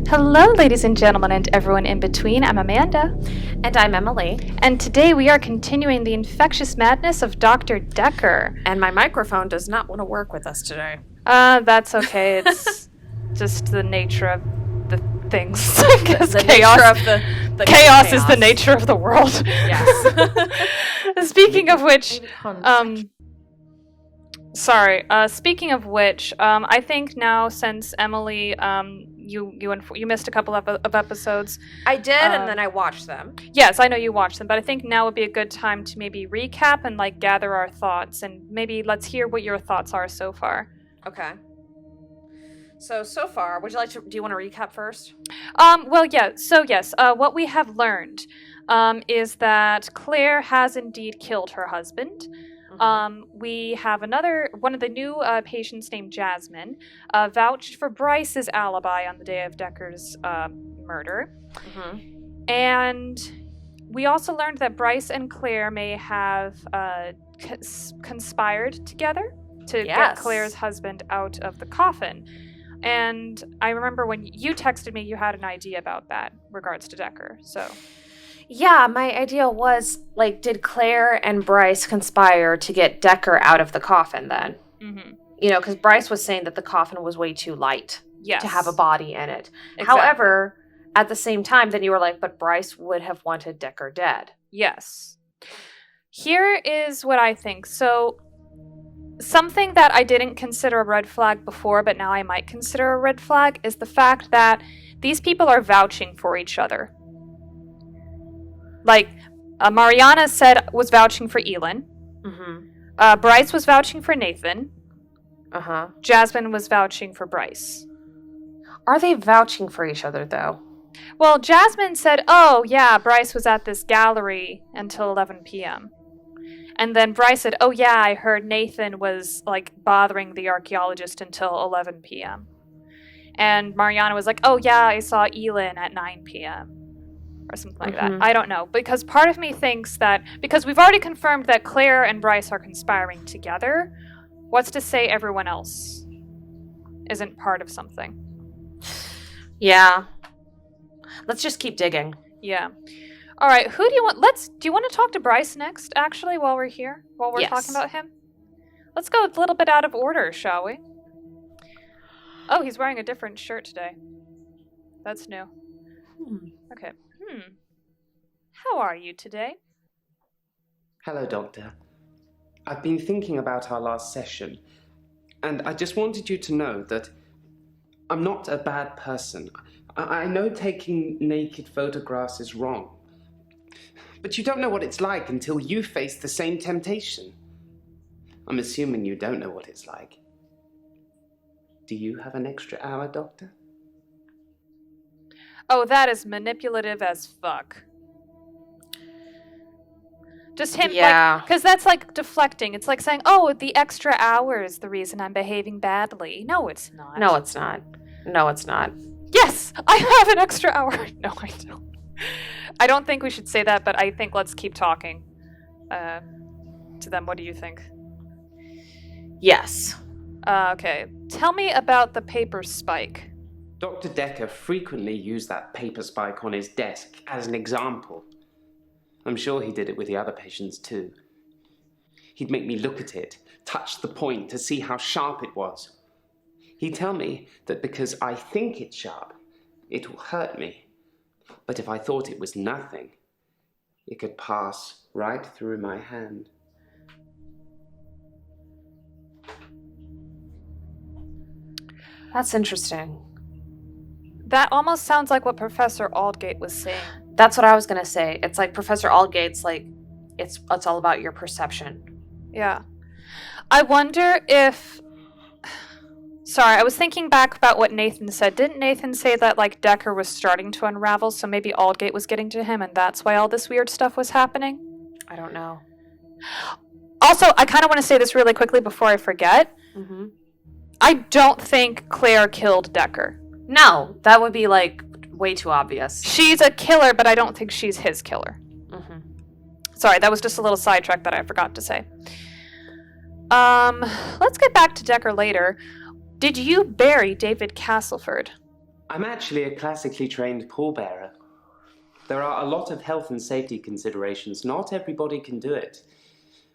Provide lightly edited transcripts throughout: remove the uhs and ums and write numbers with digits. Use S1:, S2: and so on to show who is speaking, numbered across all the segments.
S1: Hello, ladies and gentlemen, and everyone in between. I'm Amanda.
S2: And I'm Emily.
S1: And today we are continuing the infectious madness of Dr. Dekker.
S2: And my microphone does not want to work with us today.
S1: That's okay. It's just the nature of the things.
S2: The
S1: chaos,
S2: nature of the
S1: chaos is the nature of the world.
S2: Yes.
S1: Speaking of which, speaking of which, I think now since Emily, you missed a couple of episodes.
S2: I did, and then I watched them.
S1: Yes, I know you watched them, but I think now would be a good time to maybe recap and gather our thoughts, and maybe let's hear what your thoughts are so far.
S2: Okay. So far, do you want to recap first?
S1: Well, yeah. So yes, what we have learned, is that Claire has indeed killed her husband. We have one of the new patients named Jasmine, vouched for Bryce's alibi on the day of Dekker's murder. And we also learned that Bryce and Claire may have conspired together to get Claire's husband out of the coffin. And I remember when you texted me, you had an idea about that regards to Dekker, so...
S2: Yeah, my idea was, did Claire and Bryce conspire to get Dekker out of the coffin then? Mm-hmm. You know, because Bryce was saying that the coffin was way too light to have a body in it. Exactly. However, at the same time, then you were like, but Bryce would have wanted Dekker dead.
S1: Yes. Here is what I think. So, something that I didn't consider a red flag before, but now I might consider a red flag, is the fact that these people are vouching for each other. Mariana was vouching for Elin. Mm-hmm. Bryce was vouching for Nathan. Uh-huh. Jasmine was vouching for Bryce.
S2: Are they vouching for each other, though?
S1: Well, Jasmine said, oh, yeah, Bryce was at this gallery until 11 p.m. And then Bryce said, oh, yeah, I heard Nathan was, bothering the archaeologist until 11 p.m. And Mariana was like, oh, yeah, I saw Elin at 9 p.m. Or something like that. I don't know. Because part of me thinks that, because we've already confirmed that Claire and Bryce are conspiring together, what's to say everyone else isn't part of something?
S2: Yeah. Let's just keep digging.
S1: Yeah. All right, who do you want? Do you want to talk to Bryce next, actually, while we're here? While we're talking about him? Let's go a little bit out of order, shall we? Oh, he's wearing a different shirt today. That's new. Okay. How are you today?
S3: Hello, Doctor. I've been thinking about our last session, and I just wanted you to know that I'm not a bad person. I know taking naked photographs is wrong, but you don't know what it's like until you face the same temptation. I'm assuming you don't know what it's like. Do you have an extra hour, Doctor?
S1: Oh, that is manipulative as fuck. Just him, because that's deflecting. It's like saying, oh, the extra hour is the reason I'm behaving badly. No, it's not.
S2: No, it's not. No, it's not.
S1: Yes, I have an extra hour. No, I don't. I don't think we should say that, but I think let's keep talking to them. What do you think?
S2: Yes.
S1: Okay. Tell me about the paper spike.
S3: Dr. Dekker frequently used that paper spike on his desk as an example. I'm sure he did it with the other patients too. He'd make me look at it, touch the point to see how sharp it was. He'd tell me that because I think it's sharp, it will hurt me. But if I thought it was nothing, it could pass right through my hand.
S2: That's interesting.
S1: That almost sounds like what Professor Aldgate was saying.
S2: That's what I was going to say. It's like Professor Aldgate's it's all about your perception.
S1: Yeah. I wonder if... Sorry, I was thinking back about what Nathan said. Didn't Nathan say that, Dekker was starting to unravel, so maybe Aldgate was getting to him, and that's why all this weird stuff was happening?
S2: I don't know.
S1: Also, I kind of want to say this really quickly before I forget. Mm-hmm. I don't think Claire killed Dekker.
S2: No, that would be, way too obvious.
S1: She's a killer, but I don't think she's his killer. Mm-hmm. Sorry, that was just a little sidetrack that I forgot to say. Let's get back to Dekker later. Did you bury David Castleford?
S3: I'm actually a classically trained pallbearer. There are a lot of health and safety considerations. Not everybody can do it.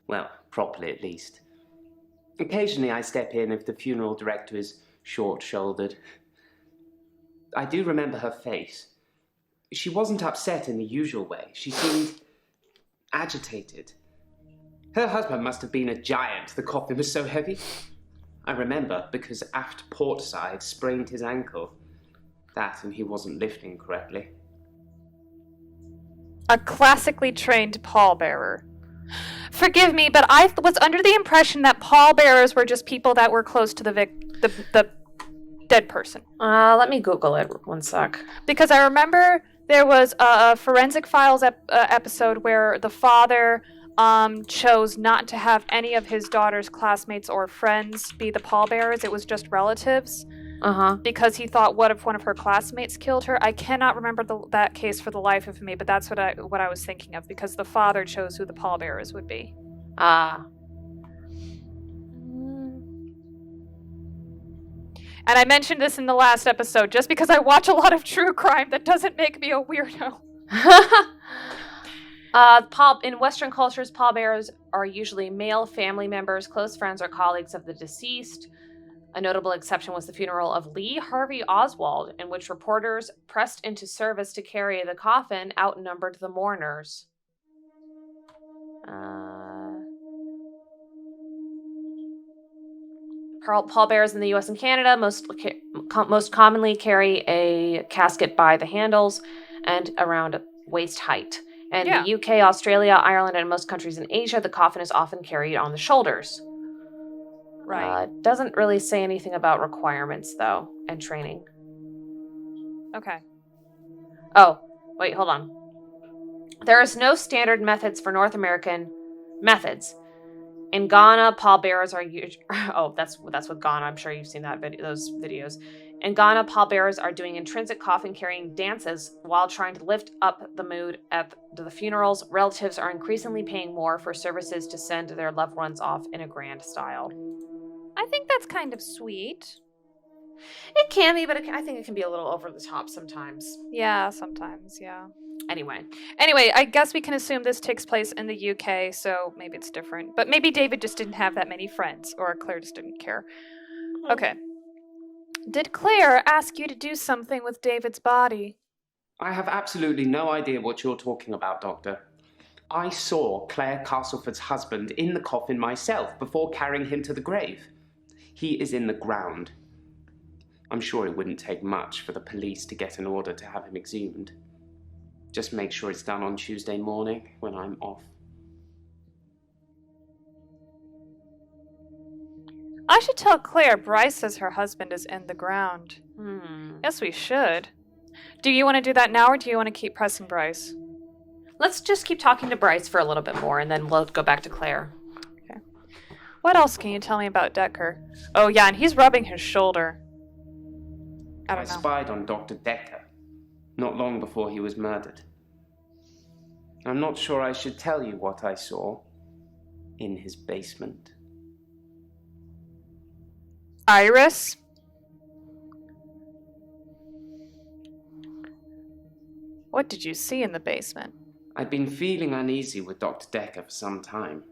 S3: Well, properly at least. Occasionally I step in if the funeral director is short-shouldered. I do remember her face. She wasn't upset in the usual way. She seemed agitated. Her husband must have been a giant. The coffin was so heavy. I remember because aft port side sprained his ankle. That and he wasn't lifting correctly.
S1: A classically trained pallbearer. Forgive me, but I was under the impression that pallbearers were just people that were close to the dead person.
S2: Let me Google it 1 sec.
S1: Because I remember there was a Forensic Files episode where the father chose not to have any of his daughter's classmates or friends be the pallbearers. It was just relatives. Because he thought, what if one of her classmates killed her? I cannot remember that case for the life of me, but that's what I was thinking of, because the father chose who the pallbearers would be. And I mentioned this in the last episode, just because I watch a lot of true crime, that doesn't make me a weirdo.
S2: In Western cultures, pallbearers are usually male family members, close friends, or colleagues of the deceased. A notable exception was the funeral of Lee Harvey Oswald, in which reporters pressed into service to carry the coffin outnumbered the mourners. Pallbearers in the U.S. and Canada most commonly carry a casket by the handles and around waist height. And the UK, Australia, Ireland, and most countries in Asia, the coffin is often carried on the shoulders.
S1: Right.
S2: Doesn't really say anything about requirements, though, and training.
S1: Okay.
S2: Oh, wait, hold on. There is no standard methods for North American methods. In Ghana, pallbearers are that's with Ghana. I'm sure you've seen those videos. In Ghana, pallbearers are doing intrinsic coffin-carrying dances while trying to lift up the mood at the funerals. Relatives are increasingly paying more for services to send their loved ones off in a grand style.
S1: I think that's kind of sweet.
S2: It can be, but I think it can be a little over the top sometimes.
S1: Yeah, sometimes, yeah.
S2: Anyway,
S1: I guess we can assume this takes place in the UK, so maybe it's different. But maybe David just didn't have that many friends, or Claire just didn't care. Okay. Did Claire ask you to do something with David's body?
S3: I have absolutely no idea what you're talking about, Doctor. I saw Claire Castleford's husband in the coffin myself before carrying him to the grave. He is in the ground. I'm sure it wouldn't take much for the police to get an order to have him exhumed. Just make sure it's done on Tuesday morning when I'm off.
S1: I should tell Claire Bryce says her husband is in the ground. Yes, we should. Do you want to do that now, or do you want to keep pressing Bryce?
S2: Let's just keep talking to Bryce for a little bit more, and then we'll go back to Claire.
S1: Okay. What else can you tell me about Dekker? Oh, yeah, and he's rubbing his shoulder. I
S3: spied on Dr. Dekker, not long before he was murdered. I'm not sure I should tell you what I saw in his basement.
S1: Iris? What did you see in the basement?
S3: I'd been feeling uneasy with Dr. Dekker for some time.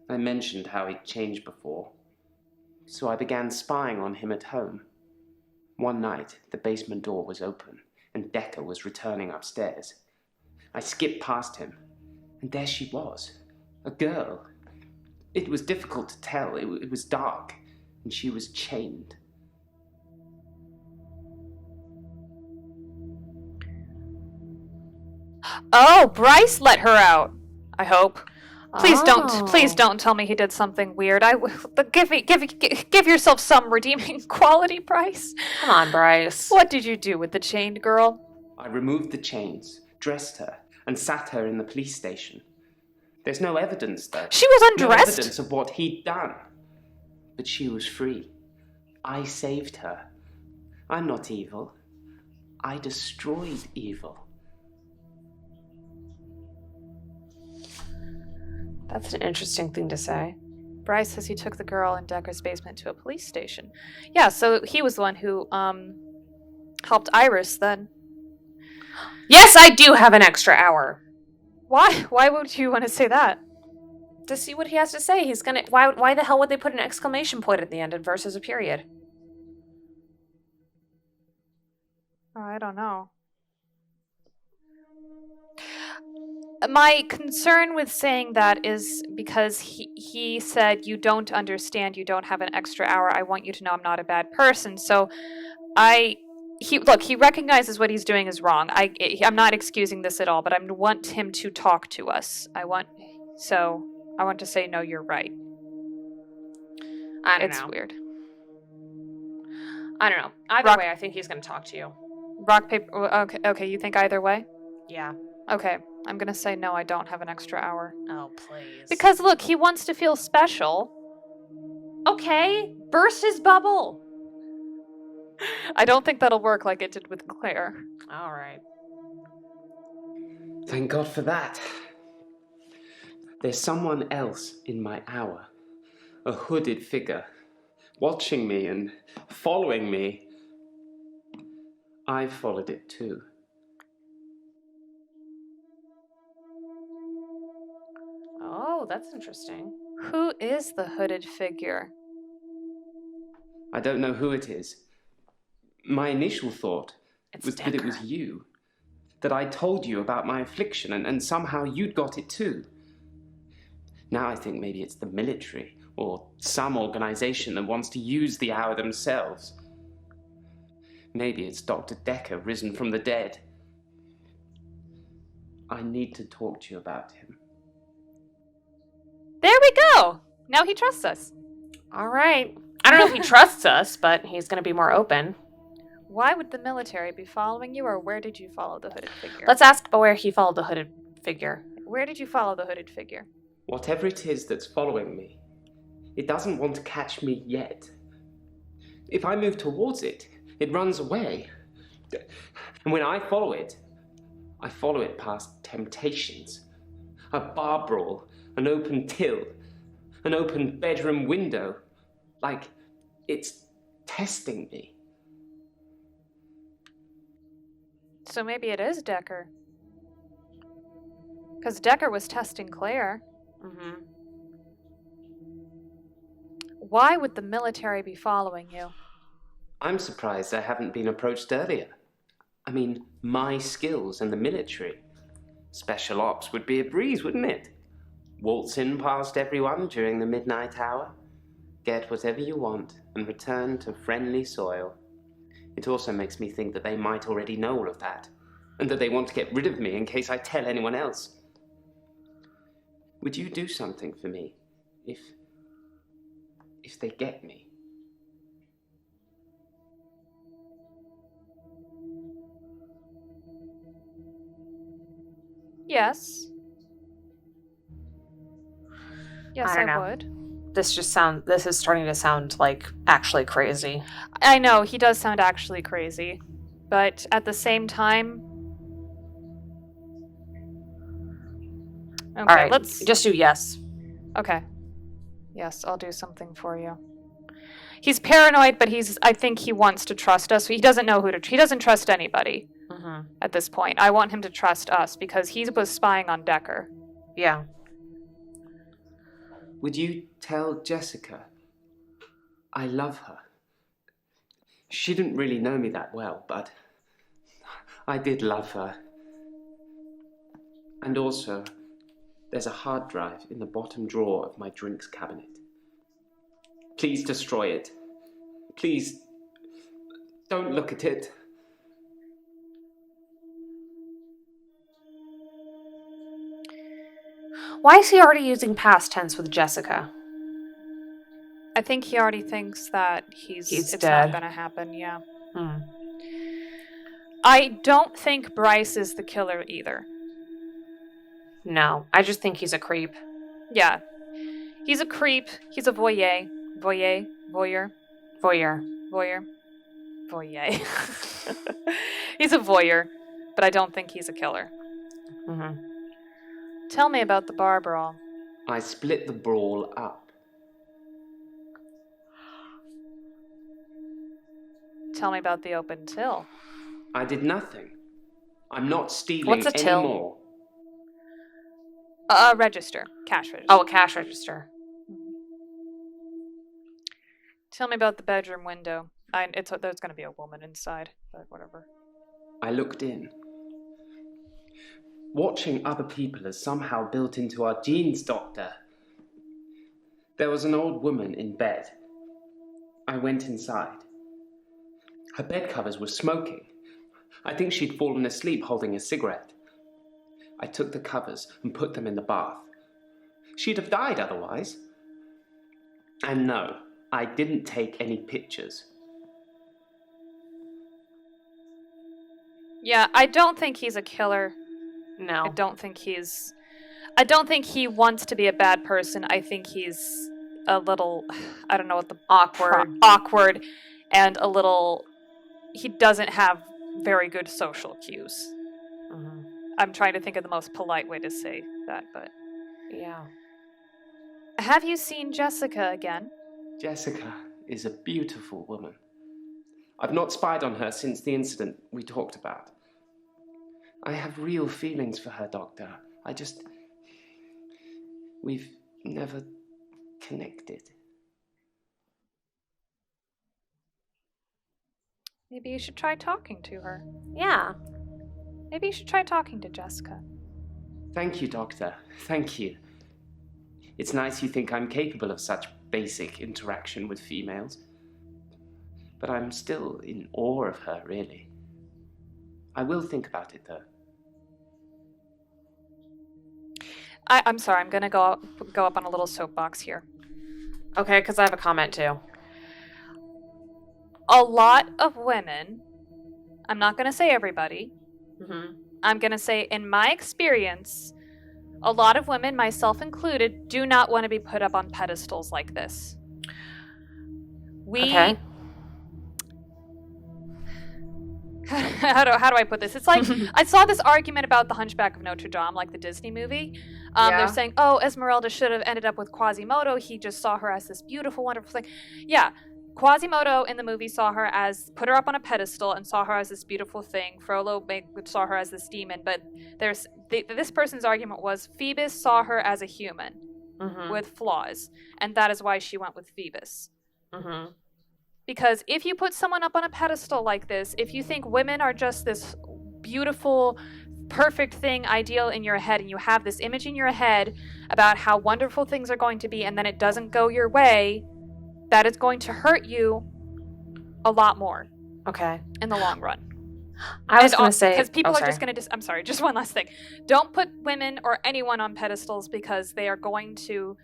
S3: I mentioned how he'd changed before, so I began spying on him at home. One night, the basement door was open, and Dekker was returning upstairs. I skipped past him, and there she was, a girl. It was difficult to tell. It was dark, and she was chained.
S1: Oh, Bryce let her out. I hope. Please don't tell me he did something weird. Give yourself some redeeming quality, Bryce.
S2: Come on, Bryce.
S1: What did you do with the chained girl?
S3: I removed the chains, dressed her, and sat her in the police station. There's no evidence, though.
S1: She was undressed?
S3: No evidence of what he'd done. But she was free. I saved her. I'm not evil. I destroyed evil.
S2: That's an interesting thing to say.
S1: Bryce says he took the girl in Dekker's basement to a police station. Yeah, so he was the one who helped Iris then.
S2: Yes, I do have an extra hour.
S1: Why? Why would you want to say that?
S2: To see what he has to say. He's gonna. Why the hell would they put an exclamation point at the end versus a period?
S1: Oh, I don't know. My concern with saying that is because he said, you don't understand, you don't have an extra hour, I want you to know I'm not a bad person. So he recognizes what he's doing is wrong. I'm not excusing this at all, but I want him to talk to us. I want to say, no, you're right.
S2: I don't know.
S1: It's weird.
S2: I don't know. Either way, I think he's going to talk to you.
S1: Rock, paper... Okay, you think either way?
S2: Yeah.
S1: Okay, I'm going to say no, I don't have an extra hour.
S2: Oh, please.
S1: Because, look, he wants to feel special.
S2: Okay, burst his bubble.
S1: I don't think that'll work like it did with Claire.
S2: All right.
S3: Thank God for that. There's someone else in my hour. A hooded figure. Watching me and following me. I followed it too.
S2: Oh, that's interesting.
S1: Who is the hooded figure?
S3: I don't know who it is. My initial thought was
S2: Dekker.
S3: that it was you. That I told you about my affliction and somehow you'd got it too. Now I think maybe it's the military or some organization that wants to use the hour themselves. Maybe it's Dr. Dekker risen from the dead. I need to talk to you about him.
S1: There we go! Now he trusts us.
S2: All right. I don't know if he trusts us, but he's going to be more open.
S1: Why would the military be following you, or where did you follow the hooded figure?
S2: Let's ask where he followed the hooded figure.
S1: Where did you follow the hooded figure?
S3: Whatever it is that's following me, it doesn't want to catch me yet. If I move towards it, it runs away. And when I follow it past temptations. A bar brawl, an open till, an open bedroom window. Like it's testing me.
S1: So maybe it is Dekker. Because Dekker was testing Claire.
S2: Mm-hmm.
S1: Why would the military be following you?
S3: I'm surprised I haven't been approached earlier. I mean, my skills in the military. Special ops would be a breeze, wouldn't it? Waltz in past everyone during the midnight hour, get whatever you want, and return to friendly soil. It also makes me think that they might already know all of that, and that they want to get rid of me in case I tell anyone else. Would you do something for me if they get me?
S1: Yes. Yes, I would.
S2: This is starting to sound like actually crazy.
S1: I know, he does sound actually crazy. But at the same time... Okay,
S2: all right,
S1: let's...
S2: just do yes.
S1: Okay. Yes, I'll do something for you. He's paranoid, but I think he wants to trust us. He doesn't know he doesn't trust anybody at this point. I want him to trust us because he was spying on Dekker.
S2: Yeah.
S3: Would you tell Jessica? I love her. She didn't really know me that well, but I did love her. And also, there's a hard drive in the bottom drawer of my drinks cabinet. Please destroy it. Please, don't look at it.
S2: Why is he already using past tense with Jessica?
S1: I think he already thinks that it's
S2: dead.
S1: Not gonna happen, yeah.
S2: Hmm.
S1: I don't think Bryce is the killer either.
S2: No, I just think he's a creep.
S1: Yeah. He's a creep. He's a voyeur. Voyeur. He's a voyeur, but I don't think he's a killer.
S2: Mm-hmm.
S1: Tell me about the bar brawl.
S3: I split the brawl up.
S1: Tell me about the open till.
S3: I did nothing. I'm not stealing
S2: What's a till?
S3: anymore.
S1: A register. Cash register.
S2: Oh, a cash register.
S1: Tell me about the bedroom window. There's going to be a woman inside, but whatever.
S3: I looked in. Watching other people is somehow built into our genes, Doctor. There was an old woman in bed. I went inside. Her bed covers were smoking. I think she'd fallen asleep holding a cigarette. I took the covers and put them in the bath. She'd have died otherwise. And no, I didn't take any pictures.
S1: Yeah, I don't think he's a killer.
S2: No.
S1: I don't think he wants to be a bad person. I think he's a little, I don't know what the... Awkward, and a little... He doesn't have very good social cues. Mm-hmm. I'm trying to think of the most polite way to say that, but...
S2: Yeah.
S1: Have you seen Jessica again?
S3: Jessica is a beautiful woman. I've not spied on her since the incident we talked about. I have real feelings for her, Doctor. We've never connected.
S1: Maybe you should try talking to her.
S2: Yeah.
S1: Maybe you should try talking to Jessica.
S3: Thank you, Doctor. Thank you. It's nice you think I'm capable of such basic interaction with females. But I'm still in awe of her, really. I will think about it, though.
S1: I'm sorry, I'm going to go up on a little soapbox here.
S2: Okay, because I have a comment, too.
S1: A lot of women, I'm not going to say everybody,
S2: mm-hmm.
S1: I'm going to say in my experience, a lot of women, myself included, do not want to be put up on pedestals like this.
S2: Okay.
S1: How do I put this? It's like, I saw this argument about the Hunchback of Notre Dame, like the Disney movie. They're saying, oh, Esmeralda should have ended up with Quasimodo. He just saw her as this beautiful, wonderful thing. Yeah, Quasimodo in the movie put her up on a pedestal and saw her as this beautiful thing. Frollo saw her as this demon. But this person's argument was Phoebus saw her as a human with flaws. And that is why she went with Phoebus.
S2: Mm-hmm.
S1: Because if you put someone up on a pedestal like this, if you think women are just this beautiful, perfect thing, ideal in your head, and you have this image in your head about how wonderful things are going to be, and then it doesn't go your way, that is going to hurt you a lot more.
S2: Okay.
S1: In the long run.
S2: I was going to say...
S1: Because people are just going to... I'm sorry, just one last thing. Don't put women or anyone on pedestals because they are going to...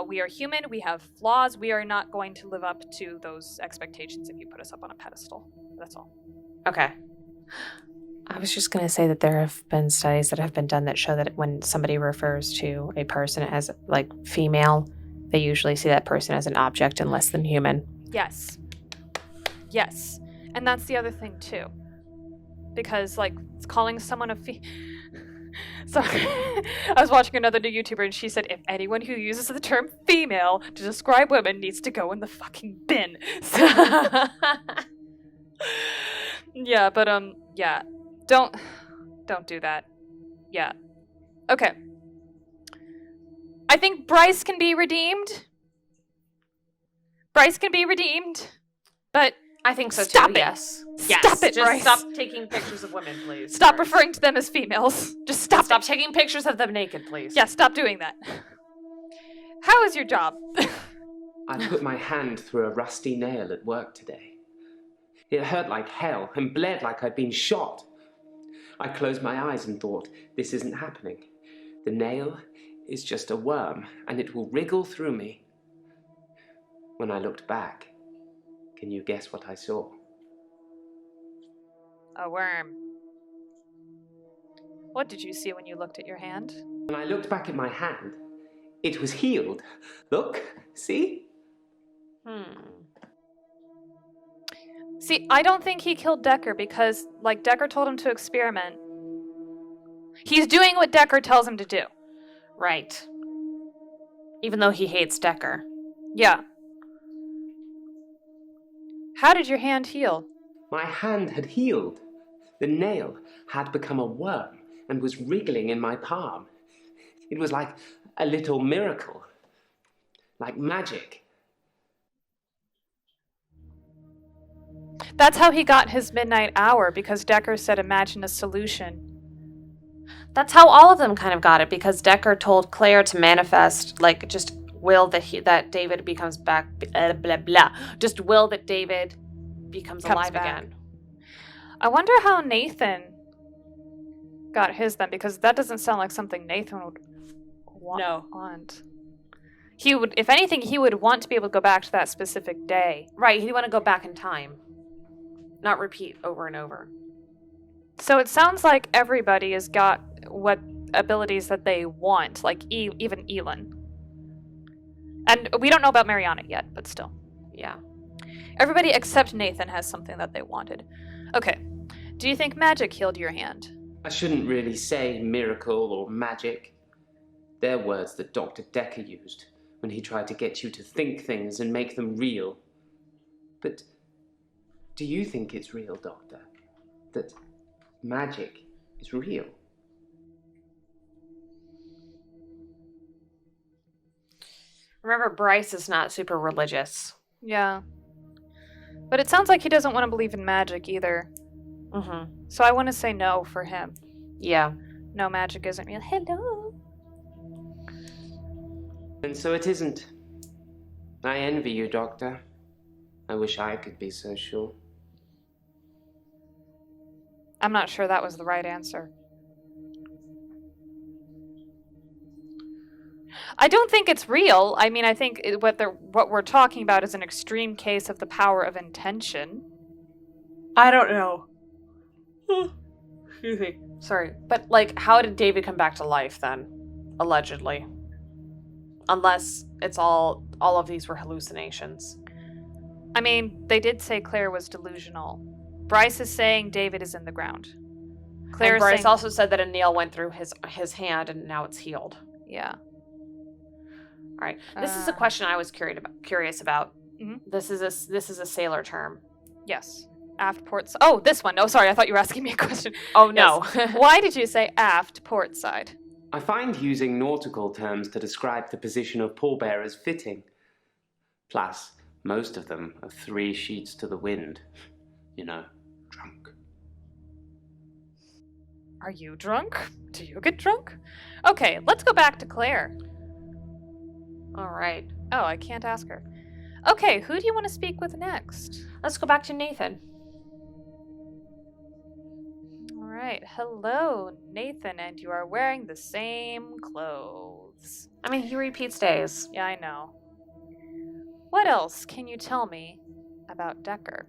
S1: we are human, we have flaws, we are not going to live up to those expectations if you put us up on a pedestal. That's all.
S2: Okay. I was just going to say that there have been studies that have been done that show that when somebody refers to a person as, like, female, they usually see that person as an object and less than human.
S1: Yes. Yes. And that's the other thing, too. Because, like, calling someone a So, I was watching another new YouTuber and she said, if anyone who uses the term female to describe women needs to go in the fucking bin. So, yeah, but, yeah. Don't do that. Yeah. Okay. I think Bryce can be redeemed. But
S2: I think so,
S1: stop
S2: too,
S1: it.
S2: yes.
S1: Stop it,
S2: just
S1: Bryce.
S2: Stop taking pictures of women, please.
S1: Stop referring to them as females. Just stop
S2: Stop taking pictures of them naked, please.
S1: Yeah, stop doing that. How is your job?
S3: I put my hand through a rusty nail at work today. It hurt like hell and bled like I'd been shot. I closed my eyes and thought, this isn't happening. The nail is just a worm, and it will wriggle through me. When I looked back, can you guess what I saw?
S1: A worm. What did you see when you looked at your hand?
S3: When I looked back at my hand, it was healed. Look, see?
S1: See, I don't think he killed Dekker because, like, Dekker told him to experiment. He's doing what Dekker tells him to do.
S2: Right. Even though he hates Dekker.
S1: Yeah. How did your hand heal?
S3: My hand had healed. The nail had become a worm and was wriggling in my palm. It was like a little miracle. Like magic.
S1: That's how he got his midnight hour, because Dekker said imagine a solution.
S2: That's how all of them kind of got it, because Dekker told Claire to manifest, like, just will that David becomes back, blah, blah, blah. Just will that David becomes alive
S1: back
S2: again.
S1: I wonder how Nathan got his then, because that doesn't sound like something Nathan would want. He would, if anything, he would want to be able to go back to that specific day.
S2: Right, he'd want to go back in time. Not repeat over and over.
S1: So it sounds like everybody has got what abilities that they want, like even Elin. And we don't know about Mariana yet, but still.
S2: Yeah.
S1: Everybody except Nathan has something that they wanted. Okay. Do you think magic healed your hand?
S3: I shouldn't really say miracle or magic. They're words that Dr. Dekker used when he tried to get you to think things and make them real. But do you think it's real, Doctor? That magic is real?
S2: Remember, Bryce is not super religious.
S1: Yeah. But it sounds like he doesn't want to believe in magic either.
S2: Mm-hmm.
S1: So I want to say no for him.
S2: Yeah.
S1: No, magic isn't real. Hello.
S3: And so it isn't. I envy you, Doctor. I wish I could be so sure.
S1: I'm not sure that was the right answer. I don't think it's real. I mean, I think what we're talking about is an extreme case of the power of intention.
S2: I don't know. Excuse me. Sorry. But, like, how did David come back to life then? Allegedly. Unless it's all of these were hallucinations.
S1: I mean, they did say Claire was delusional. Bryce is saying David is in the ground.
S2: And Bryce also said that a nail went through his hand and now it's healed.
S1: Yeah.
S2: All right. This is a question I was curious about.
S1: Mm-hmm.
S2: This is a sailor term.
S1: Yes. Aft port side. Oh, this one. Oh, sorry. I thought you were asking me a question.
S2: Oh, no.
S1: Yes. Why did you say aft port side?
S3: I find using nautical terms to describe the position of pallbearers fitting. Plus, most of them are 3 sheets to the wind. You know, drunk.
S1: Are you drunk? Do you get drunk? Okay, let's go back to Claire.
S2: All right.
S1: Oh, I can't ask her. Okay, who do you want to speak with next?
S2: Let's go back to Nathan.
S1: All right. Hello, Nathan, and you are wearing the same clothes.
S2: I mean, he repeats days.
S1: Yeah, I know. What else can you tell me about Dekker?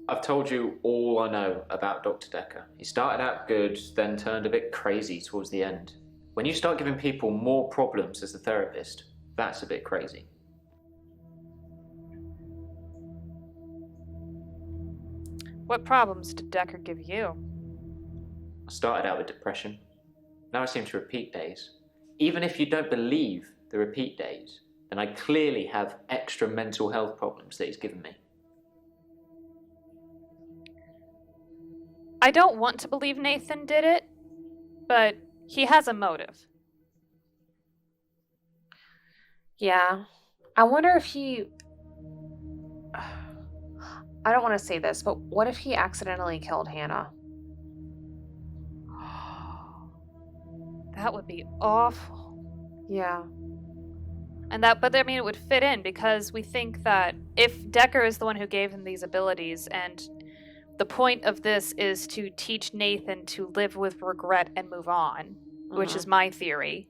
S4: I've told you all I know about Dr. Dekker. He started out good, then turned a bit crazy towards the end. When you start giving people more problems as a therapist, that's a bit crazy.
S1: What problems did Dekker give you?
S4: I started out with depression. Now I seem to repeat days. Even if you don't believe the repeat days, then I clearly have extra mental health problems that he's given me.
S1: I don't want to believe Nathan did it, but he has a motive.
S2: Yeah. I wonder if he... I don't want to say this, but what if he accidentally killed Hannah?
S1: That would be awful.
S2: Yeah.
S1: But I mean, it would fit in because we think that if Dekker is the one who gave him these abilities, and the point of this is to teach Nathan to live with regret and move on, which is my theory.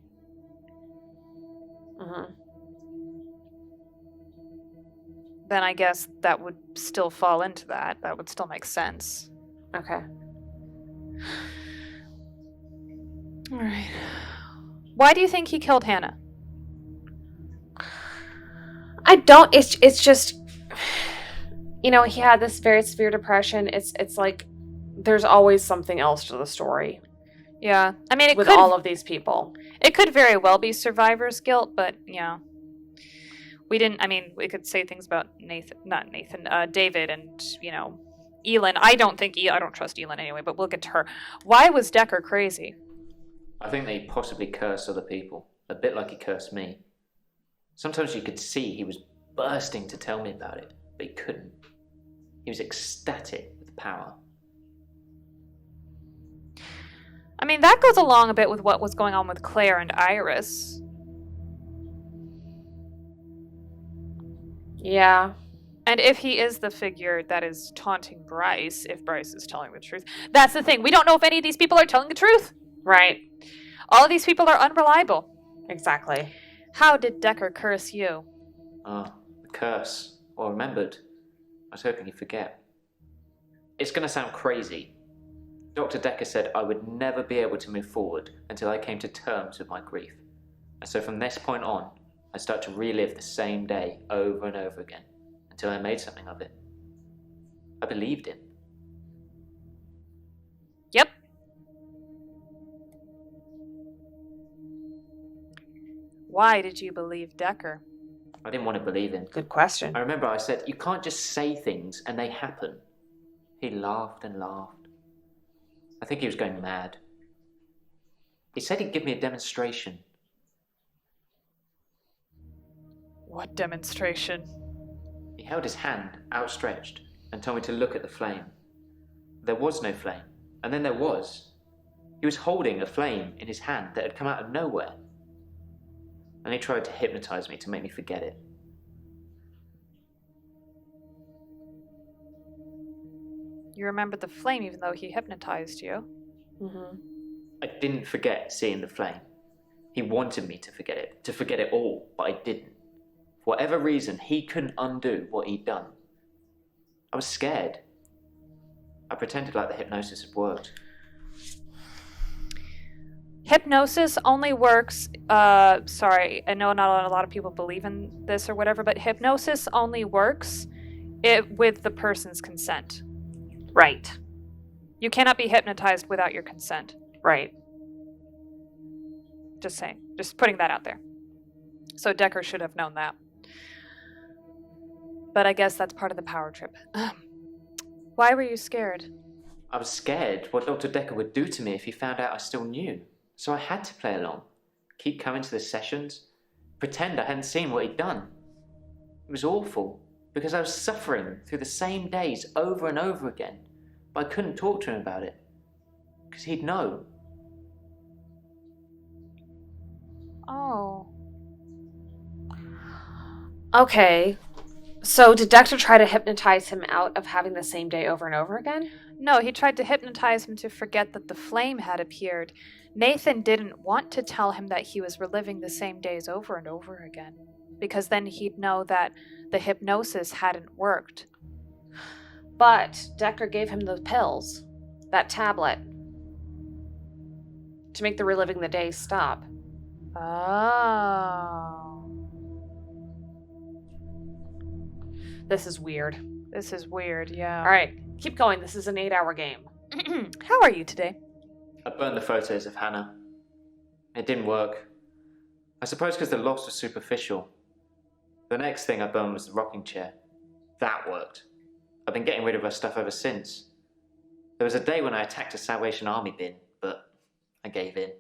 S1: Then I guess that would still fall into that. That would still make sense.
S2: Okay.
S1: All right. Why do you think he killed Hannah?
S2: I don't. It's just, you know, he had this very severe depression. It's like there's always something else to the story.
S1: Yeah, I mean,
S2: with all of these people,
S1: it could very well be survivor's guilt, but yeah, we didn't. I mean, we could say things about David, and Elin. I don't trust Elin anyway, but we'll get to her. Why was Dekker crazy?
S4: I think they possibly cursed other people, a bit like he cursed me. Sometimes you could see he was bursting to tell me about it, but he couldn't. He was ecstatic with power.
S1: I mean, that goes along a bit with what was going on with Claire and Iris.
S2: Yeah.
S1: And if he is the figure that is taunting Bryce, if Bryce is telling the truth, that's the thing. We don't know if any of these people are telling the truth.
S2: Right.
S1: All of these people are unreliable.
S2: Exactly.
S1: How did Dekker curse you?
S4: The curse. Or remembered. I was hoping you'd forget. It's going to sound crazy. Dr. Dekker said I would never be able to move forward until I came to terms with my grief. And so from this point on, I start to relive the same day over and over again until I made something of it. I believed him.
S1: Yep. Why did you believe Dekker?
S4: I didn't want to believe him.
S2: Good question.
S4: I remember I said, you can't just say things and they happen. He laughed and laughed. I think he was going mad. He said he'd give me a demonstration.
S1: What demonstration?
S4: He held his hand outstretched and told me to look at the flame. There was no flame, and then there was. He was holding a flame in his hand that had come out of nowhere. And he tried to hypnotize me to make me forget it.
S1: You remembered the flame even though he hypnotized you.
S2: Mm-hmm.
S4: I didn't forget seeing the flame. He wanted me to forget it all, but I didn't. For whatever reason, he couldn't undo what he'd done. I was scared. I pretended like the hypnosis had worked.
S1: Hypnosis only works, sorry, I know not a lot of people believe in this or whatever, but hypnosis only works with the person's consent.
S2: Right.
S1: You cannot be hypnotized without your consent.
S2: Right.
S1: Just saying. Just putting that out there. So Dekker should have known that. But I guess that's part of the power trip. Why were you scared?
S4: I was scared what Dr. Dekker would do to me if he found out I still knew. So I had to play along. Keep coming to the sessions. Pretend I hadn't seen what he'd done. It was awful, because I was suffering through the same days over and over again. But I couldn't talk to him about it. Because he'd know.
S1: Oh.
S2: Okay. So did Dekker try to hypnotize him out of having the same day over and over again?
S1: No, he tried to hypnotize him to forget that the flame had appeared. Nathan didn't want to tell him that he was reliving the same days over and over again, because then he'd know that the hypnosis hadn't worked.
S2: But Dekker gave him those pills, that tablet, to make the reliving the days stop.
S1: Oh.
S2: This is weird.
S1: This is weird, yeah.
S2: All right, keep going. This is an 8-hour game.
S1: How are you today?
S4: I burned the photos of Hannah. It didn't work. I suppose because the loss was superficial. The next thing I burned was the rocking chair. That worked. I've been getting rid of her stuff ever since. There was a day when I attacked a Salvation Army bin, but I gave in.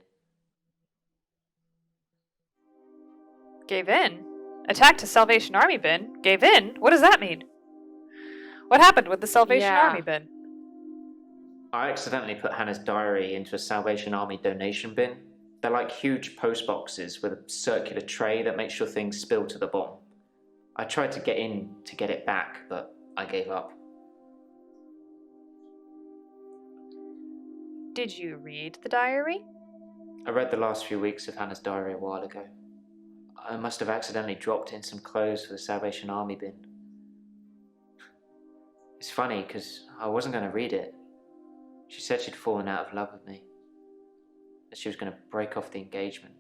S1: Gave in? Attacked a Salvation Army bin? Gave in? What does that mean? What happened with the Salvation Army bin?
S4: I accidentally put Hannah's diary into a Salvation Army donation bin. They're like huge post boxes with a circular tray that makes sure things spill to the bottom. I tried to get in to get it back, but I gave up.
S1: Did you read the diary?
S4: I read the last few weeks of Hannah's diary a while ago. I must have accidentally dropped in some clothes for the Salvation Army bin. It's funny, because I wasn't going to read it. She said she'd fallen out of love with me. That she was going to break off the engagement.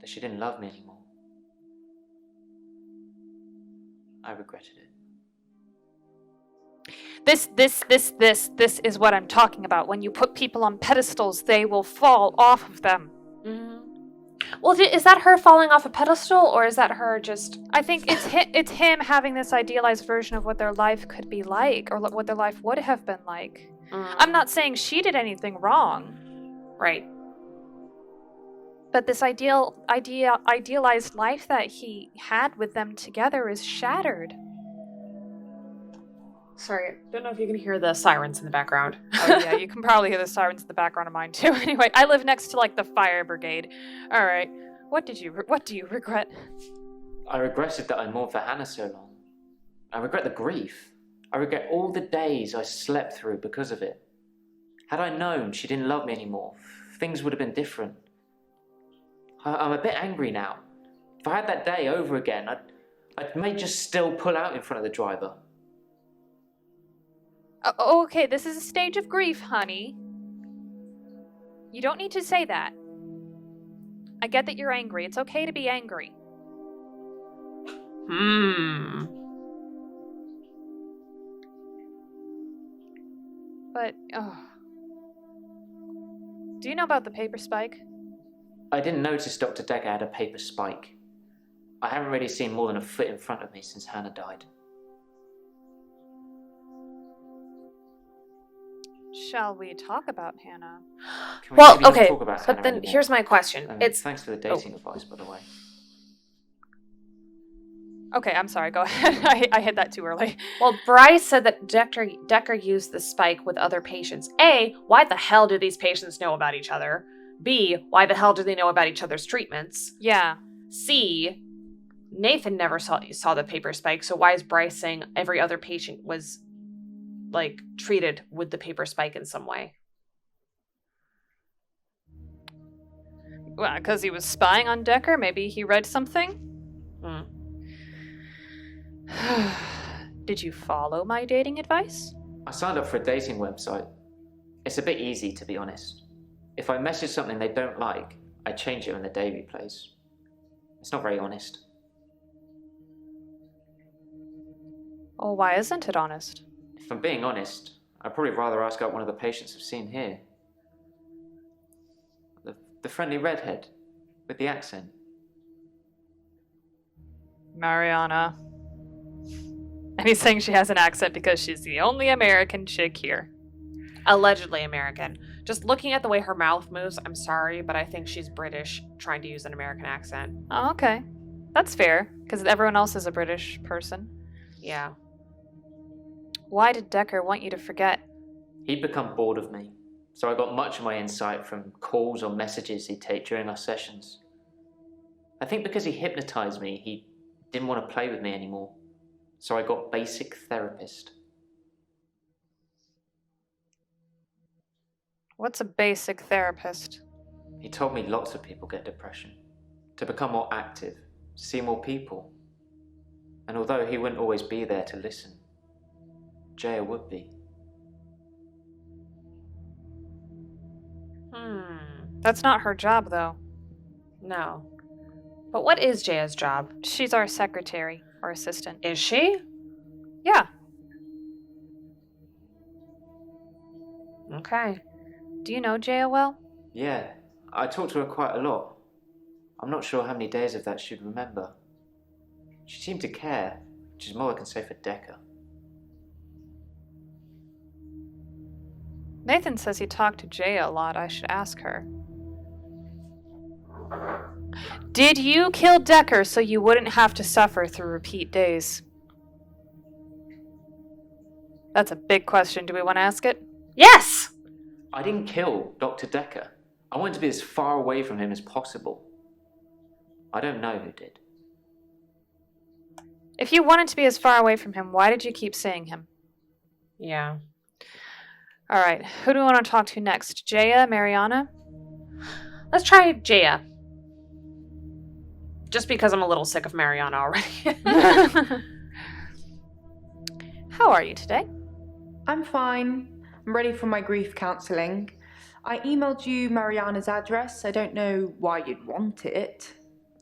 S4: That she didn't love me anymore. I regretted it.
S1: This is what I'm talking about. When you put people on pedestals, they will fall off of them.
S2: Mm-hmm. Well, is that her falling off a pedestal, or is that her just...
S1: I think it's him having this idealized version of what their life could be like, or what their life would have been like. I'm not saying she did anything wrong.
S2: Right.
S1: But this idealized life that he had with them together is shattered.
S2: Sorry, I don't know if you can hear the sirens in the background.
S1: Oh yeah, you can probably hear the sirens in the background of mine too. Anyway, I live next to the fire brigade. All right, what do you regret?
S4: I regretted that I mourned for Hannah so long. I regret the grief. I regret all the days I slept through because of it. Had I known she didn't love me anymore, things would have been different. I'm a bit angry now. If I had that day over again, I may just still pull out in front of the driver.
S1: Okay, this is a stage of grief, honey. You don't need to say that. I get that you're angry. It's okay to be angry. But, do you know about the paper spike?
S4: I didn't notice Dr. Dekker had a paper spike. I haven't really seen more than a foot in front of me since Hannah died.
S1: Shall we talk about Hannah?
S2: Well, okay, but then here's my question.
S4: Thanks for the dating advice, by the way.
S1: Okay, I'm sorry, go ahead. I hit that too early.
S2: Well, Bryce said that Dekker used the spike with other patients. A, why the hell do these patients know about each other? B, why the hell do they know about each other's treatments?
S1: Yeah.
S2: C, Nathan never saw the paper spike, so why is Bryce saying every other patient was, treated with the paper spike in some way?
S1: Well, because he was spying on Dekker? Maybe he read something? Did you follow my dating advice?
S4: I signed up for a dating website. It's a bit easy, to be honest. If I message something they don't like, I change it when the day replays. It's not very honest.
S1: Oh, why isn't it honest?
S4: If I'm being honest, I'd probably rather ask out one of the patients I've seen here. The friendly redhead with the accent.
S1: Mariana. And he's saying she has an accent because she's the only American chick here.
S2: Allegedly American. Just looking at the way her mouth moves, I'm sorry, but I think she's British trying to use an American accent.
S1: Oh, okay. That's fair, because everyone else is a British person.
S2: Yeah.
S1: Why did Dekker want you to forget?
S4: He'd become bored of me, so I got much of my insight from calls or messages he'd take during our sessions. I think because he hypnotized me, he didn't want to play with me anymore, so I got basic therapist.
S1: What's a basic therapist?
S4: He told me lots of people get depression, to become more active, see more people. And although he wouldn't always be there to listen, Jaya would be.
S1: That's not her job, though.
S2: No. But what is Jaya's job?
S1: She's our secretary, or assistant.
S2: Is she?
S1: Yeah.
S2: Okay.
S1: Do you know Jaya well?
S4: Yeah, I talk to her quite a lot. I'm not sure how many days of that she'd remember. She seemed to care, which is more I can say for Dekker.
S1: Nathan says he talked to Jaya a lot. I should ask her. Did you kill Dekker so you wouldn't have to suffer through repeat days? That's a big question. Do we want to ask it?
S2: Yes!
S4: I didn't kill Dr. Dekker. I wanted to be as far away from him as possible. I don't know who did.
S1: If you wanted to be as far away from him, why did you keep seeing him?
S2: Yeah.
S1: All right, who do we want to talk to next? Jaya, Mariana?
S2: Let's try Jaya. Just because I'm a little sick of Mariana already.
S1: How are you today?
S5: I'm fine. I'm ready for my grief counselling. I emailed you Mariana's address. I don't know why you'd want it.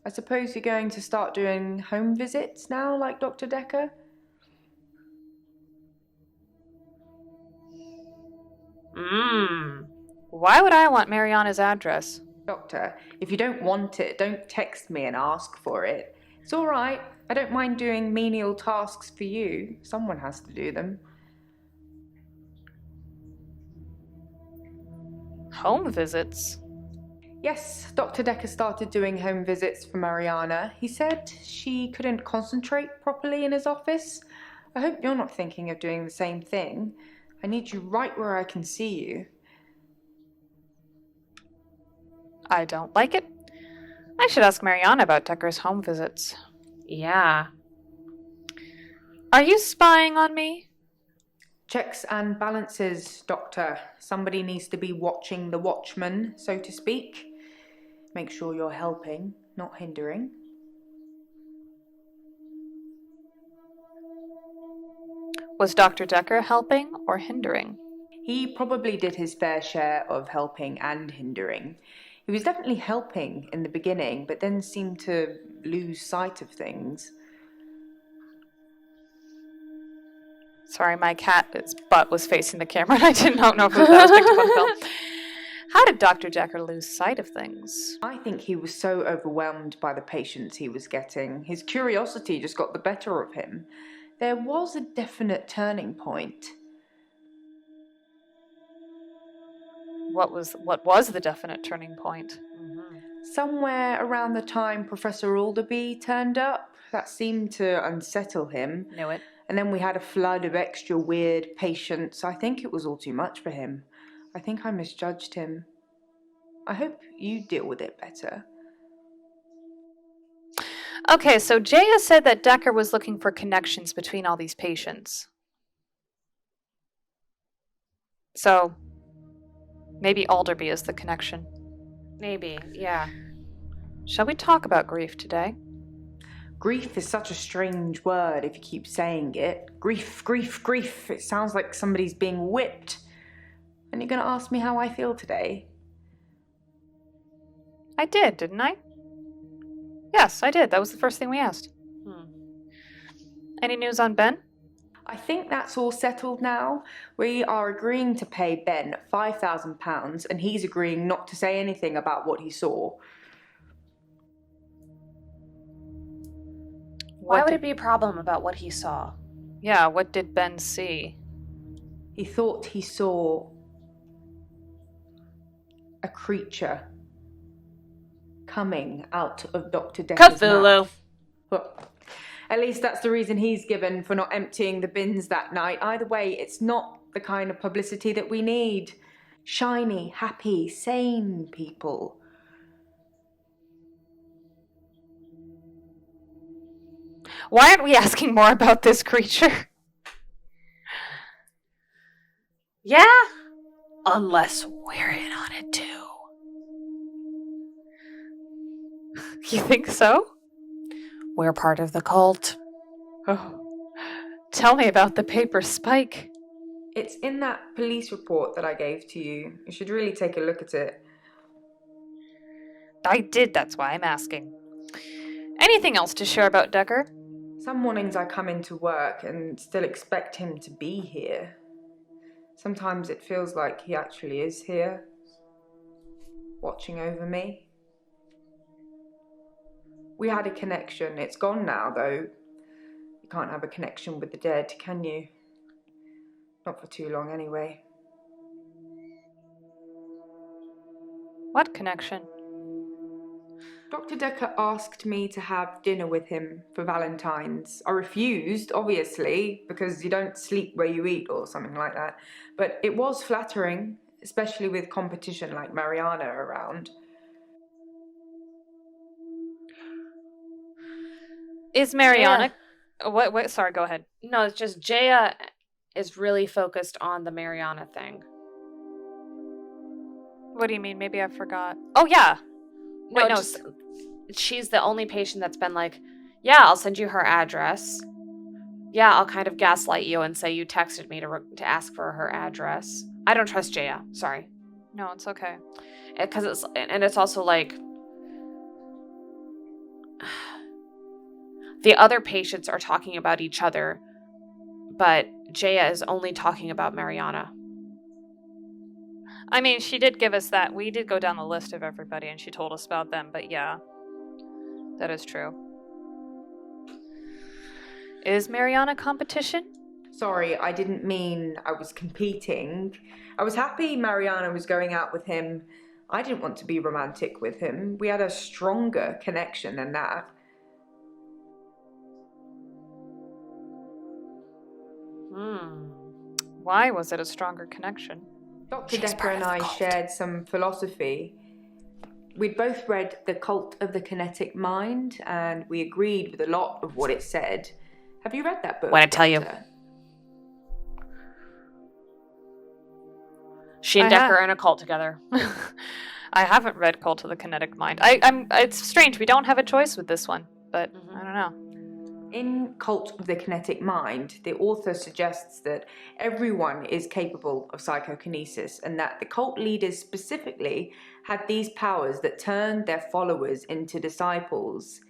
S5: I suppose you're going to start doing home visits now, like Dr. Dekker?
S1: Why would I want Mariana's address?
S5: Doctor, if you don't want it, don't text me and ask for it. It's all right. I don't mind doing menial tasks for you. Someone has to do them.
S1: Home visits?
S5: Yes, Dr. Dekker started doing home visits for Mariana. He said she couldn't concentrate properly in his office. I hope you're not thinking of doing the same thing. I need you right where I can see you.
S1: I don't like it. I should ask Mariana about Dekker's home visits.
S2: Yeah.
S1: Are you spying on me?
S5: Checks and balances, Doctor. Somebody needs to be watching the watchman, so to speak. Make sure you're helping, not hindering.
S1: Was Dr. Dekker helping or hindering?
S5: He probably did his fair share of helping and hindering. He was definitely helping in the beginning, but then seemed to lose sight of things.
S1: Sorry, my cat's butt was facing the camera and I did not know if that was picked up on film. How did Dr. Dekker lose sight of things?
S5: I think he was so overwhelmed by the patients he was getting. His curiosity just got the better of him. There was a definite turning point.
S1: What was the definite turning point?
S5: Somewhere around the time Professor Alderby turned up, that seemed to unsettle him.
S1: Knew it.
S5: And then we had a flood of extra weird patients. I think it was all too much for him. I think I misjudged him. I hope you deal with it better.
S1: Okay, so Jaya said that Dekker was looking for connections between all these patients. So, maybe Alderby is the connection.
S2: Maybe, yeah.
S1: Shall we talk about grief today?
S5: Grief is such a strange word if you keep saying it. Grief, grief, grief. It sounds like somebody's being whipped. And you're going to ask me how I feel today?
S1: I did, didn't I? Yes, I did. That was the first thing we asked. Any news on Ben?
S5: I think that's all settled now. We are agreeing to pay Ben £5,000 and he's agreeing not to say anything about what he saw.
S2: Why would it be a problem about what he saw?
S1: Yeah, what did Ben see?
S5: He thought he saw a creature coming out of Dr. Dekker's
S2: Cthulu.
S5: mouth. Well, at least that's the reason he's given for not emptying the bins that night. Either way, it's not the kind of publicity that we need. Shiny, happy, sane people.
S1: Why aren't we asking more about this creature?
S2: Yeah? Unless we're in on it too.
S1: You think so?
S2: We're part of the cult.
S1: Oh, tell me about the paper spike.
S5: It's in that police report that I gave to you. You should really take a look at it.
S1: I did, that's why I'm asking. Anything else to share about Dekker?
S5: Some mornings I come into work and still expect him to be here. Sometimes it feels like he actually is here, watching over me. We had a connection. It's gone now, though. You can't have a connection with the dead, can you? Not for too long, anyway.
S1: What connection?
S5: Dr. Dekker asked me to have dinner with him for Valentine's. I refused, obviously, because you don't sleep where you eat or something like that. But it was flattering, especially with competition like Mariana around.
S1: Is Mariana... What? Sorry, go ahead.
S2: No, it's just Jaya is really focused on the Mariana thing.
S1: What do you mean? Maybe I forgot. Oh, yeah.
S2: No, she's the only patient that's been like, yeah, I'll send you her address. Yeah, I'll kind of gaslight you and say you texted me to ask for her address. I don't trust Jaya. Sorry.
S1: No, it's okay.
S2: Because it's also like the other patients are talking about each other, but Jaya is only talking about Mariana.
S1: I mean, she did give us that. We did go down the list of everybody, and she told us about them, but yeah. That is true. Is Mariana competition?
S5: Sorry, I didn't mean I was competing. I was happy Mariana was going out with him. I didn't want to be romantic with him. We had a stronger connection than that.
S1: Why was it a stronger connection?
S5: Dr. Dekker and I shared some philosophy. We'd both read The Cult of the Kinetic Mind, and we agreed with a lot of what it said. Have you read that book?
S2: What'd I tell you? She and Dekker are in a cult together.
S1: I haven't read Cult of the Kinetic Mind. It's strange. We don't have a choice with this one, but I don't know.
S5: In Cult of the Kinetic Mind, the author suggests that everyone is capable of psychokinesis and that the cult leaders specifically had these powers that turned their followers into disciples.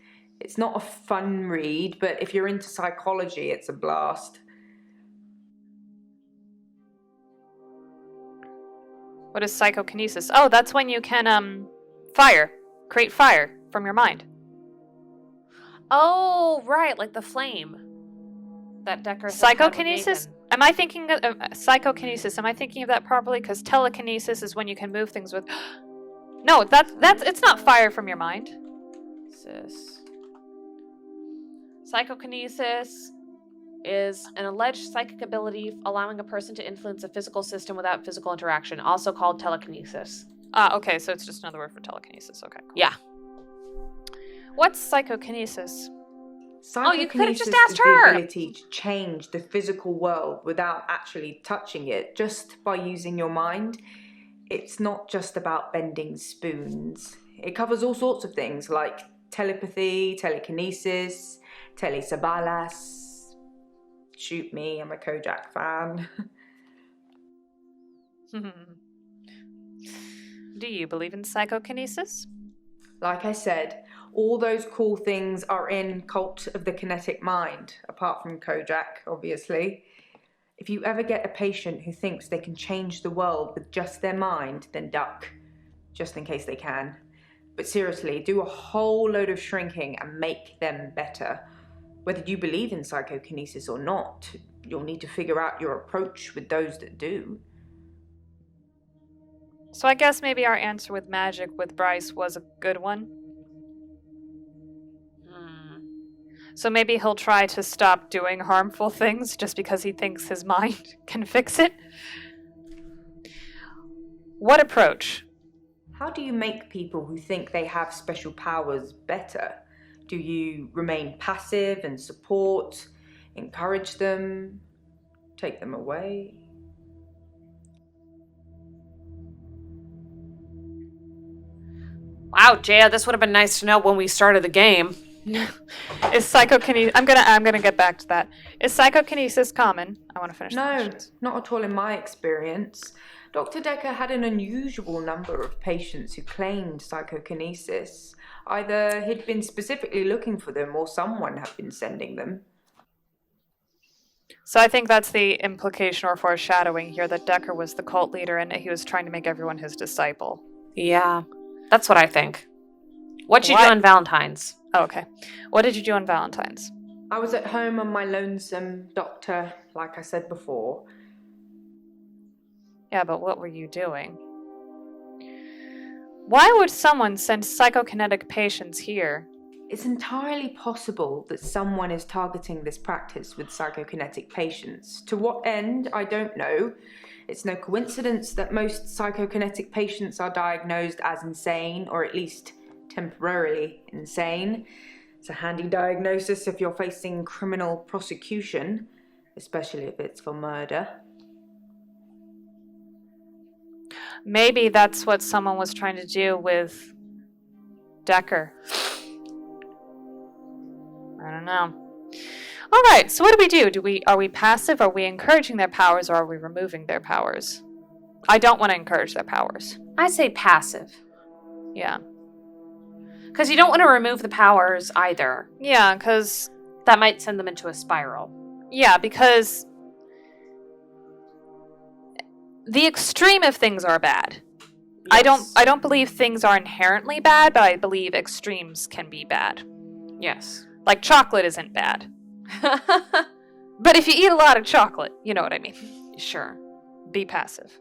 S5: It's not a fun read, but if you're into psychology, it's a blast.
S1: What is psychokinesis? Oh, that's when you can create fire from your mind.
S2: Oh, right, like the flame that Dekker.
S1: Psychokinesis? Am I thinking of psychokinesis? Am I thinking of that properly? Because telekinesis is when you can move things with. No, that's it's not fire from your mind.
S2: Psychokinesis is an alleged psychic ability allowing a person to influence a physical system without physical interaction, also called telekinesis.
S1: Okay, so it's just another word for telekinesis. Okay, cool.
S2: Yeah.
S1: What's psychokinesis?
S2: You could have just asked
S5: is
S2: her.
S5: The ability to change the physical world without actually touching it, just by using your mind. It's not just about bending spoons. It covers all sorts of things like telepathy, telekinesis, telesabalas. Shoot me, I'm a Kojak fan.
S1: Do you believe in psychokinesis?
S5: Like I said, all those cool things are in Cult of the Kinetic Mind, apart from Kojak, obviously. If you ever get a patient who thinks they can change the world with just their mind, then duck, just in case they can. But seriously, do a whole load of shrinking and make them better. Whether you believe in psychokinesis or not, you'll need to figure out your approach with those that do.
S1: So I guess maybe our answer with magic with Bryce was a good one. So maybe he'll try to stop doing harmful things just because he thinks his mind can fix it. What approach?
S5: How do you make people who think they have special powers better? Do you remain passive and support, encourage them, take them away?
S2: Wow, Jaya, this would have been nice to know when we started the game.
S1: Is psychokinesis... I'm gonna get back to that. Is psychokinesis common? I want to finish the
S5: No,
S1: questions.
S5: not at all in my experience. Dr. Dekker had an unusual number of patients who claimed psychokinesis. Either he'd been specifically looking for them or someone had been sending them.
S1: So I think that's the implication or foreshadowing here, that Dekker was the cult leader and he was trying to make everyone his disciple.
S2: Yeah, that's what I think. What'd you do on Valentine's?
S1: Oh, okay. What did you do on Valentine's?
S5: I was at home on my lonesome, Doctor, like I said before.
S1: Yeah, but what were you doing? Why would someone send psychokinetic patients here?
S5: It's entirely possible that someone is targeting this practice with psychokinetic patients. To what end, I don't know. It's no coincidence that most psychokinetic patients are diagnosed as insane, or at least temporarily insane. It's a handy diagnosis if you're facing criminal prosecution, especially if it's for murder.
S1: Maybe that's what someone was trying to do with Dekker. I don't know. All right, so what do? Are we passive? Are we encouraging their powers, or are we removing their powers? I don't want to encourage their powers.
S2: I say passive.
S1: Yeah.
S2: Because you don't want to remove the powers either.
S1: Yeah, because...
S2: that might send them into a spiral.
S1: Yeah, because... the extreme of things are bad.
S2: Yes.
S1: I don't believe things are inherently bad, but I believe extremes can be bad.
S2: Yes.
S1: Like chocolate isn't bad. But if you eat a lot of chocolate, you know what I mean.
S2: Sure.
S1: Be passive.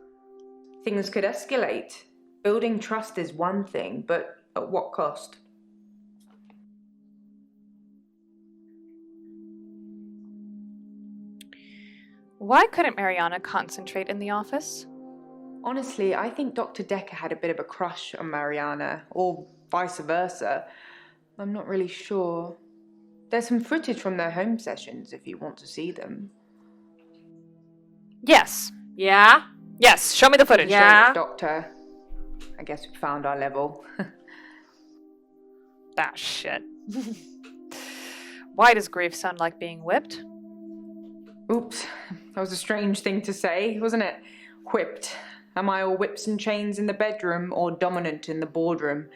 S5: Things could escalate. Building trust is one thing, but at what cost?
S1: Why couldn't Mariana concentrate in the office?
S5: Honestly, I think Dr. Dekker had a bit of a crush on Mariana, or vice versa. I'm not really sure. There's some footage from their home sessions if you want to see them.
S1: Yes.
S2: Yeah?
S1: Yes, show me the footage.
S2: Yeah.
S5: Doctor. I guess we found our level.
S1: Ah, shit. Why does grief sound like being whipped?
S5: Oops, that was a strange thing to say, wasn't it? Whipped. Am I all whips and chains in the bedroom or dominant in the boardroom?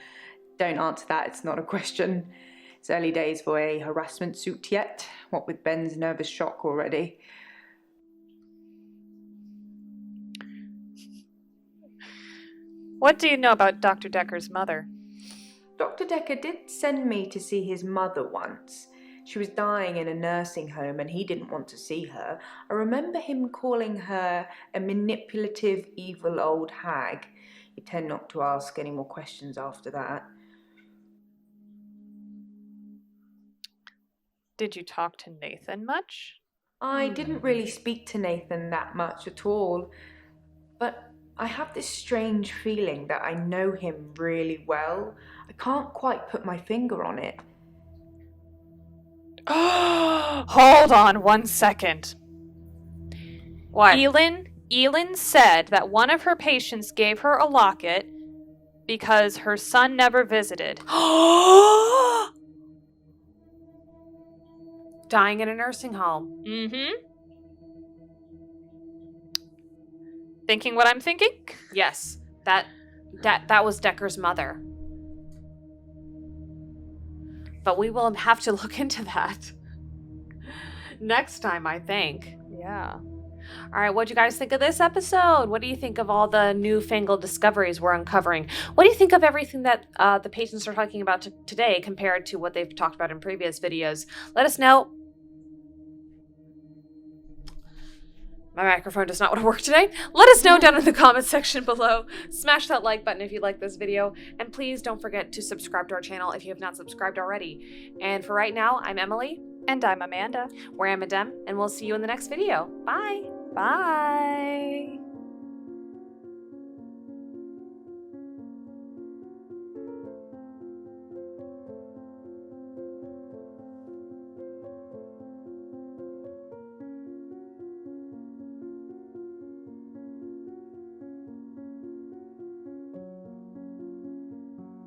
S5: Don't answer that, it's not a question. It's early days for a harassment suit yet, what with Ben's nervous shock already.
S1: What do you know about Dr. Dekker's mother?
S5: Dr. Dekker did send me to see his mother once. She was dying in a nursing home and he didn't want to see her. I remember him calling her a manipulative, evil old hag. You tend not to ask any more questions after that.
S1: Did you talk to Nathan much?
S5: I didn't really speak to Nathan that much at all, but I have this strange feeling that I know him really well. I can't quite put my finger on it.
S1: Hold on 1 second.
S2: What?
S1: Elin said that one of her patients gave her a locket because her son never visited.
S2: Dying in a nursing home.
S1: Mm-hmm. Thinking what I'm thinking?
S2: Yes. That was Dekker's mother. But we will have to look into that next time, I think.
S1: Yeah.
S2: All right, what do you guys think of this episode? What do you think of all the newfangled discoveries we're uncovering? What do you think of everything that the patients are talking about today compared to what they've talked about in previous videos? Let us know. My microphone does not want to work today. Let us know down in the comments section below. Smash that like button if you like this video. And please don't forget to subscribe to our channel if you have not subscribed already. And for right now, I'm Emily.
S1: And I'm Amanda.
S2: We're Amadem, and we'll see you in the next video. Bye.
S1: Bye.